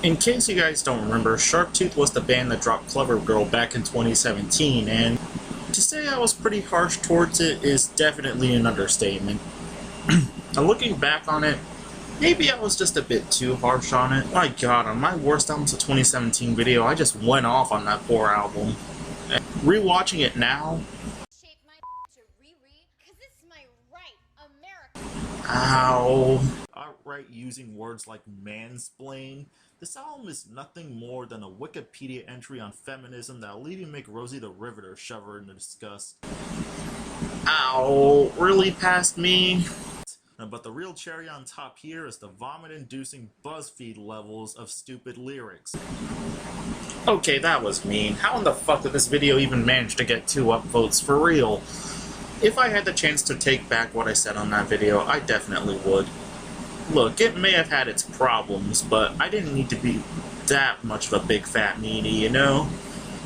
In case you guys don't remember, Sharptooth was the band that dropped Clever Girl back in 2017, and to say I was pretty harsh towards it is definitely an understatement. And looking back on it, maybe I was just a bit too harsh on it. My god, on my Worst Albums of 2017 video, I just went off on that poor album. And rewatching it now... Ow. Outright using words like mansplain, this album is nothing more than a Wikipedia entry on feminism that'll leave you make Rosie the Riveter shove her into disgust. Ow, really past me? But the real cherry on top here is the vomit-inducing BuzzFeed levels of stupid lyrics. Okay, that was mean. How in the fuck did this video even manage to get 2 upvotes for real? If I had the chance to take back what I said on that video, I definitely would. Look, it may have had its problems, but I didn't need to be that much of a big fat meanie, you know?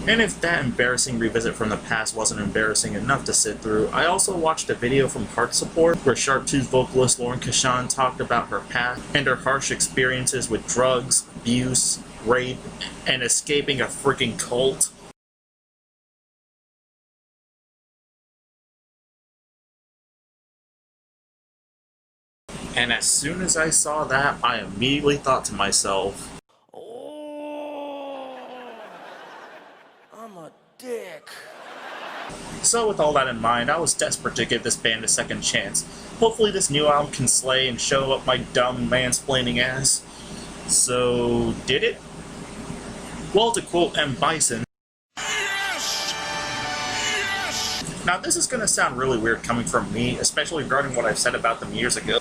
And if that embarrassing revisit from the past wasn't embarrassing enough to sit through, I also watched a video from Heart Support where Sharptooth vocalist Lauren Kashan talked about her past and her harsh experiences with drugs, abuse, rape, and escaping a freaking cult. And as soon as I saw that, I immediately thought to myself, I'm a dick. So with all that in mind, I was desperate to give this band a second chance. Hopefully this new album can slay and show up my dumb mansplaining ass. So, did it? Well, to quote M. Bison, yes! Yes! Now this is gonna sound really weird coming from me, especially regarding what I've said about them years ago.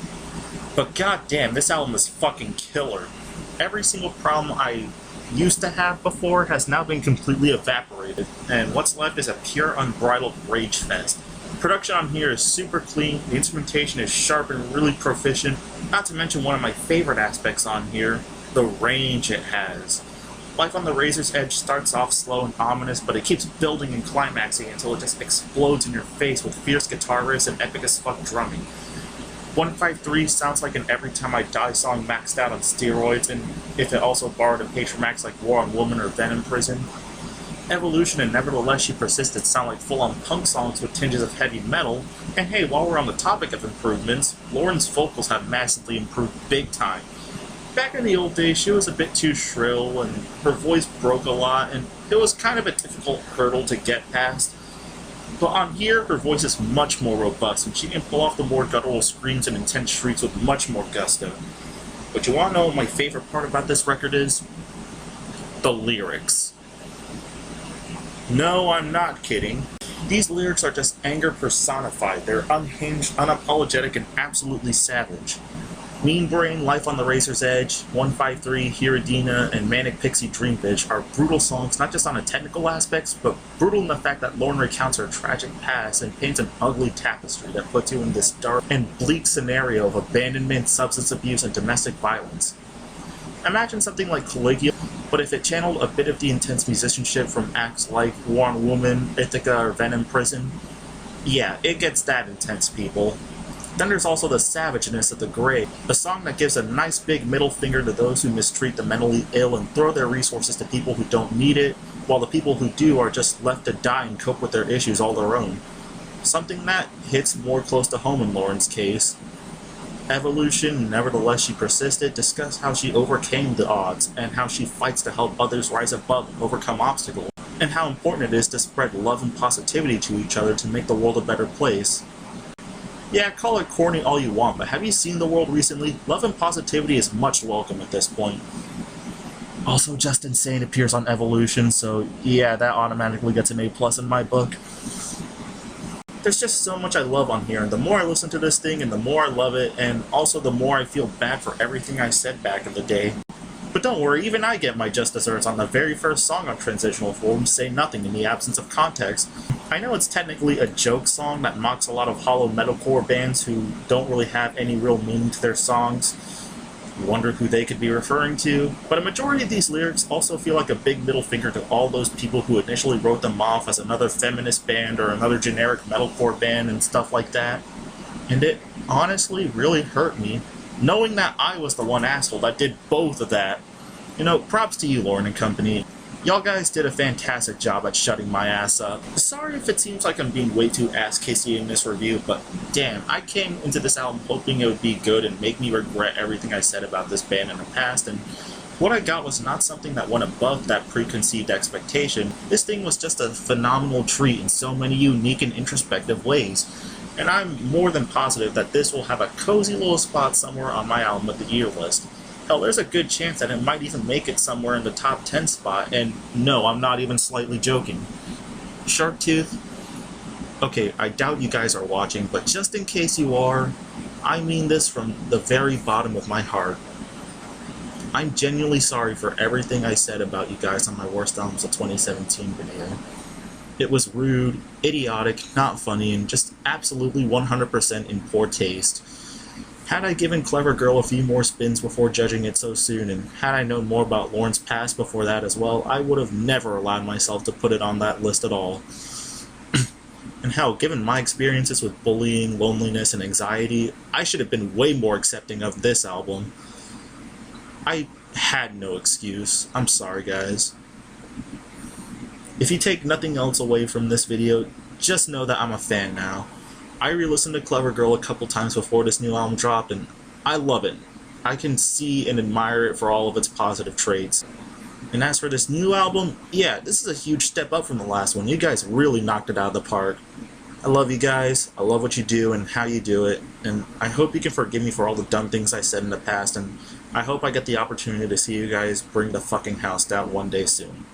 But goddamn, this album is fucking killer. Every single problem I used to have before has now been completely evaporated, and what's left is a pure unbridled rage fest. Production on here is super clean, the instrumentation is sharp and really proficient, not to mention one of my favorite aspects on here, the range it has. Life on the Razor's Edge starts off slow and ominous, but it keeps building and climaxing until it just explodes in your face with fierce guitar riffs and epic as fuck drumming. 153 sounds like an Every Time I Die song maxed out on steroids, and if it also borrowed a Patromax like War on Woman or Venom Prison. Evolution and Nevertheless She Persisted sound like full-on punk songs with tinges of heavy metal, and hey, while we're on the topic of improvements, Lauren's vocals have massively improved big time. Back in the old days, she was a bit too shrill, and her voice broke a lot, and it was kind of a difficult hurdle to get past. But on here, her voice is much more robust, and she can pull off the more guttural screams and intense shrieks with much more gusto. But you wanna know what my favorite part about this record is? The lyrics. No, I'm not kidding. These lyrics are just anger personified. They're unhinged, unapologetic, and absolutely savage. Mean Brain, Life on the Razor's Edge, 153, Hiradina, and Manic Pixie Dream Bitch are brutal songs not just on the technical aspects, but brutal in the fact that Lauren recounts her tragic past and paints an ugly tapestry that puts you in this dark and bleak scenario of abandonment, substance abuse, and domestic violence. Imagine something like Caligula, but if it channeled a bit of the intense musicianship from acts like War on Woman, Ithaca, or Venom Prison. Yeah, it gets that intense, people. Then there's also the savageness of The Grave, a song that gives a nice big middle finger to those who mistreat the mentally ill and throw their resources to people who don't need it, while the people who do are just left to die and cope with their issues all their own. Something that hits more close to home in Lauren's case. Evolution, Nevertheless She Persisted, discuss how she overcame the odds, and how she fights to help others rise above and overcome obstacles, and how important it is to spread love and positivity to each other to make the world a better place. Yeah, call it corny all you want, but have you seen the world recently? Love and positivity is much welcome at this point. Also, Just Insane appears on Evolution, so yeah, that automatically gets an A+ in my book. There's just so much I love on here, and the more I listen to this thing, and the more I love it, and also the more I feel bad for everything I said back in the day. But don't worry, even I get my just desserts on the very first song on Transitional forums, Say Nothing in the Absence of Context. I know it's technically a joke song that mocks a lot of hollow metalcore bands who don't really have any real meaning to their songs. You wonder who they could be referring to, but a majority of these lyrics also feel like a big middle finger to all those people who initially wrote them off as another feminist band or another generic metalcore band and stuff like that. And it honestly really hurt me, knowing that I was the one asshole that did both of that. You know, props to you, Lauren and company. Y'all guys did a fantastic job at shutting my ass up. Sorry if it seems like I'm being way too ass-kissy in this review, but damn, I came into this album hoping it would be good and make me regret everything I said about this band in the past, and what I got was not something that went above that preconceived expectation. This thing was just a phenomenal treat in so many unique and introspective ways, and I'm more than positive that this will have a cozy little spot somewhere on my album of the year list. Hell, there's a good chance that it might even make it somewhere in the top 10 spot, and no, I'm not even slightly joking. Sharptooth, okay, I doubt you guys are watching, but just in case you are, I mean this from the very bottom of my heart. I'm genuinely sorry for everything I said about you guys on my Worst Albums of 2017 video. It was rude, idiotic, not funny, and just absolutely 100% in poor taste. Had I given Clever Girl a few more spins before judging it so soon, and had I known more about Lauren's past before that as well, I would have never allowed myself to put it on that list at all. And hell, given my experiences with bullying, loneliness, and anxiety, I should have been way more accepting of this album. I had no excuse. I'm sorry, guys. If you take nothing else away from this video, just know that I'm a fan now. I re-listened to Clever Girl a couple times before this new album dropped, and I love it. I can see and admire it for all of its positive traits. And as for this new album, yeah, this is a huge step up from the last one. You guys really knocked it out of the park. I love you guys, I love what you do and how you do it, and I hope you can forgive me for all the dumb things I said in the past, and I hope I get the opportunity to see you guys bring the fucking house down one day soon.